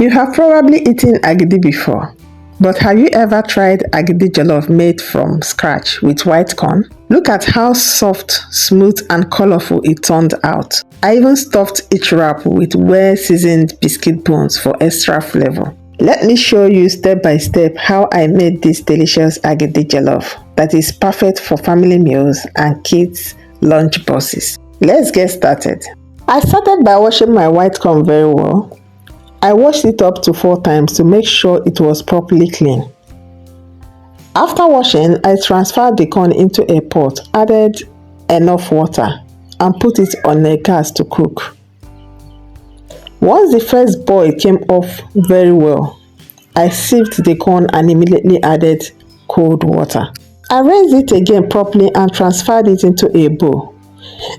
You have probably eaten agidi before, but have you ever tried agidi jollof made from scratch with white corn? Look at how soft, smooth and colorful it turned out. I even stuffed each wrap with well-seasoned biscuit bones for extra flavor. Let me show you step by step how I made this delicious agidi jollof that is perfect for family meals and kids' lunch boxes. Let's get started. I started by washing my white corn very well. I washed it up to 4 times to make sure it was properly clean. After washing, I transferred the corn into a pot, added enough water, and put it on a gas to cook. Once the first boil came off very well, I sieved the corn and immediately added cold water. I rinsed it again properly and transferred it into a bowl.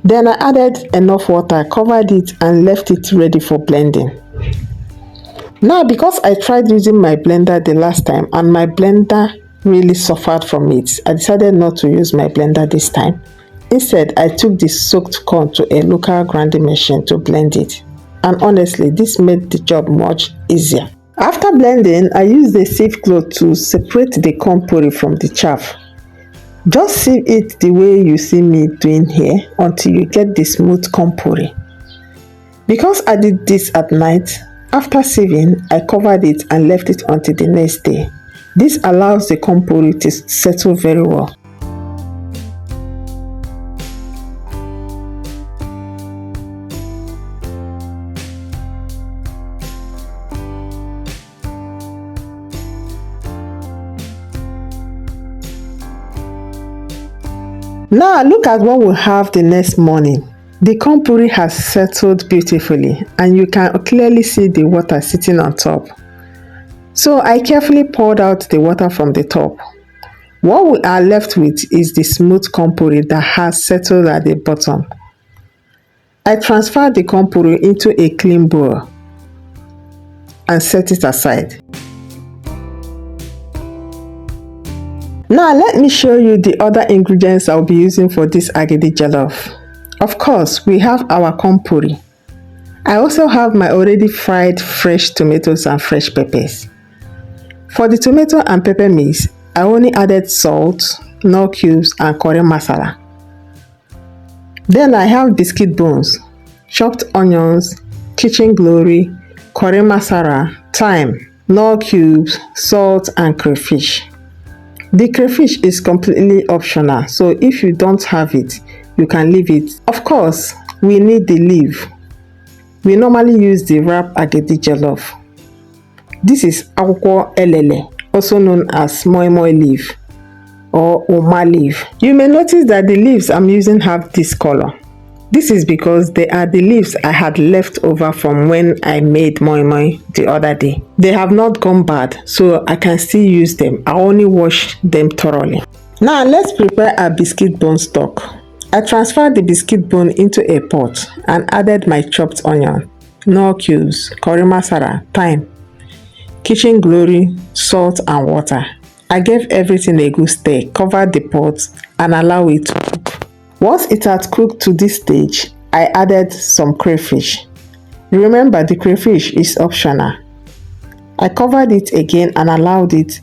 Then I added enough water, covered it and left it ready for blending. Now, because I tried using my blender the last time and my blender really suffered from it, I decided not to use my blender this time. Instead, I took the soaked corn to a local grinding machine to blend it. And honestly, this made the job much easier. After blending, I used a sieve cloth to separate the corn puree from the chaff. Just sieve it the way you see me doing here until you get the smooth corn puree. Because I did this at night, after sieving, I covered it and left it until the next day. This allows the corn puree to settle very well. Now look at what we'll have the next morning. The corn puree has settled beautifully and you can clearly see the water sitting on top. So I carefully poured out the water from the top. What we are left with is the smooth corn puree that has settled at the bottom. I transferred the corn puree into a clean bowl and set it aside. Now let me show you the other ingredients I'll be using for this agidi jollof. Of course, we have our corn puree. I also have my already fried fresh tomatoes and fresh peppers. For the tomato and pepper mix, I only added salt, Knorr cubes and curry masala. Then I have biscuit bones, chopped onions, kitchen glory, curry masala, thyme, Knorr cubes, salt and crayfish. The crayfish is completely optional, so if you don't have it, you can leave it. Of course, we need the leaf. We normally use the wrap agidi jollof. This is Akwukwo Elele, also known as Moi Moi leaf or Oma leaf. You may notice that the leaves I'm using have this color. This is because they are the leaves I had left over from when I made Moi Moi the other day. They have not gone bad, so I can still use them. I only wash them thoroughly. Now let's prepare our biscuit bone stock. I transferred the biscuit bone into a pot and added my chopped onion, Knorr cubes, curry masala, thyme, kitchen glory, salt and water. I gave everything a good stir, covered the pot and allowed it to cook. Once it had cooked to this stage, I added some crayfish. Remember, the crayfish is optional. I covered it again and allowed it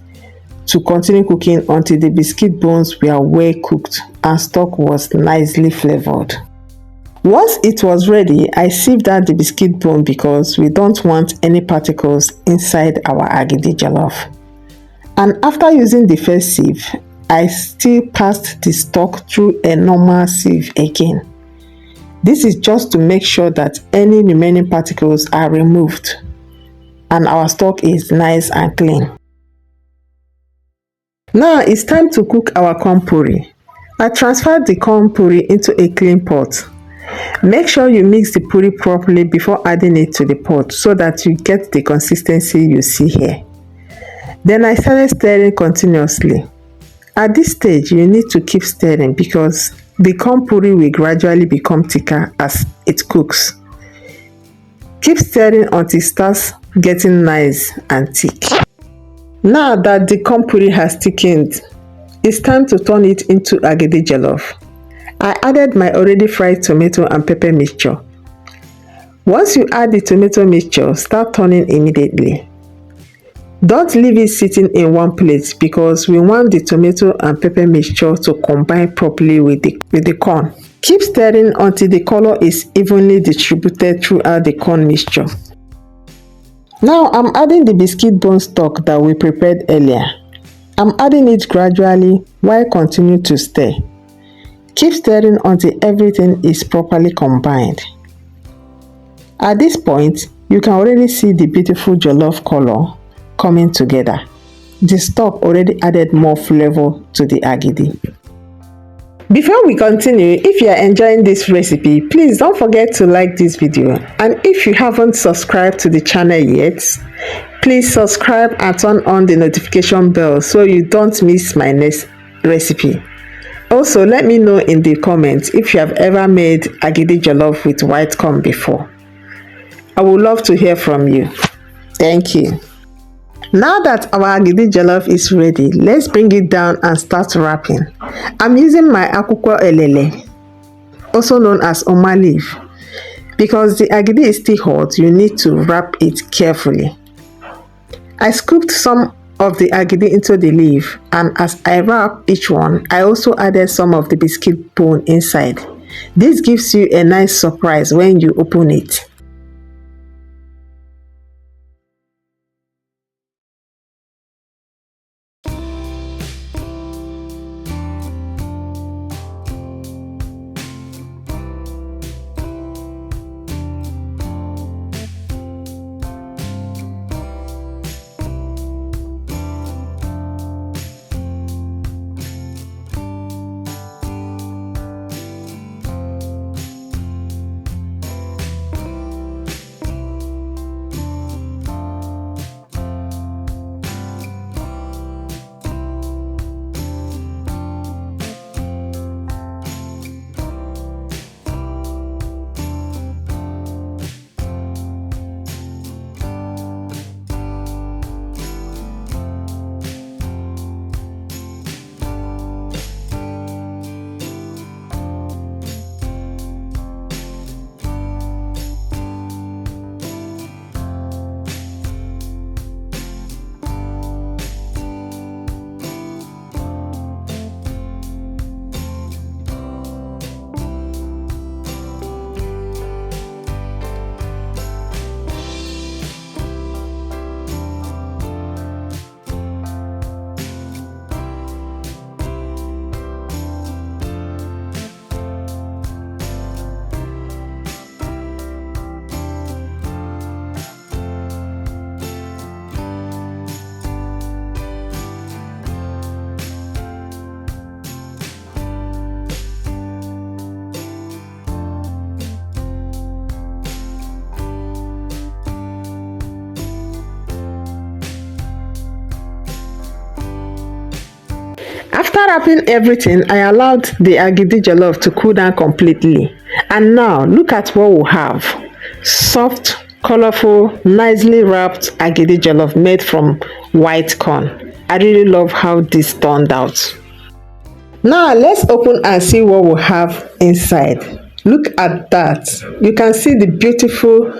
to continue cooking until the biscuit bones were well cooked and stock was nicely flavored. Once it was ready, I sieved out the biscuit bone because we don't want any particles inside our agidi jollof. And after using the first sieve, I still passed the stock through a normal sieve again. This is just to make sure that any remaining particles are removed and our stock is nice and clean. Now it's time to cook our corn puree. I transferred the corn puree into a clean pot. Make sure you mix the puree properly before adding it to the pot so that you get the consistency you see here. Then I started stirring continuously. At this stage, you need to keep stirring because the corn puree will gradually become thicker as it cooks. Keep stirring until it starts getting nice and thick. Now that the corn puree has thickened, it's time to turn it into agidi jollof. I added my already fried tomato and pepper mixture. Once you add the tomato mixture, start turning immediately. Don't leave it sitting in one place because we want the tomato and pepper mixture to combine properly with the corn. Keep stirring until the color is evenly distributed throughout the corn mixture. Now I'm adding the biscuit bone stock that we prepared earlier. I'm adding it gradually while continuing to stir. Keep stirring until everything is properly combined. At this point, you can already see the beautiful jollof color coming together. The stock already added more flavor to the agidi. Before we continue, if you are enjoying this recipe, please don't forget to like this video, and if you haven't subscribed to the channel yet, please subscribe and turn on the notification bell so you don't miss my next recipe. Also, let me know in the comments if you have ever made agidi jollof with white corn before. I would love to hear from you. Thank you. Now that our agidi jollof is ready, let's bring it down and start wrapping. I'm using my Akwukwo Elele, also known as Oma leaf. Because the agidi is still hot, you need to wrap it carefully. I scooped some of the agidi into the leaf, and as I wrap each one, I also added some of the biscuit bone inside. This gives you a nice surprise when you open it. After wrapping everything, I allowed the agidi jollof to cool down completely. And now, look at what we have. Soft, colorful, nicely wrapped agidi jollof made from white corn. I really love how this turned out. Now, let's open and see what we have inside. Look at that. You can see the beautiful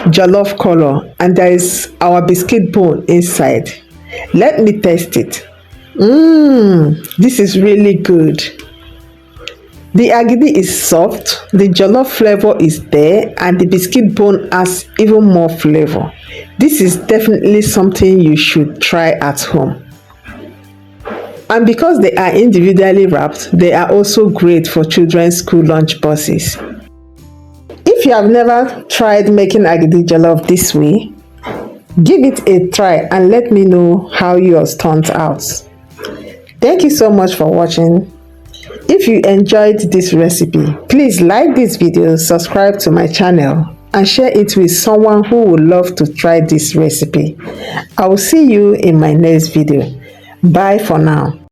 jollof color, and there is our biscuit bone inside. Let me taste it. This is really good. The agidi is soft, the jollof flavor is there, and the biscuit bone has even more flavor. This is definitely something you should try at home. And because they are individually wrapped, they are also great for children's school lunch boxes. If you have never tried making agidi jollof this way, give it a try and let me know how yours turned out. Thank you so much for watching. If you enjoyed this recipe, please like this video, subscribe to my channel, and share it with someone who would love to try this recipe. I will see you in my next video. Bye for now.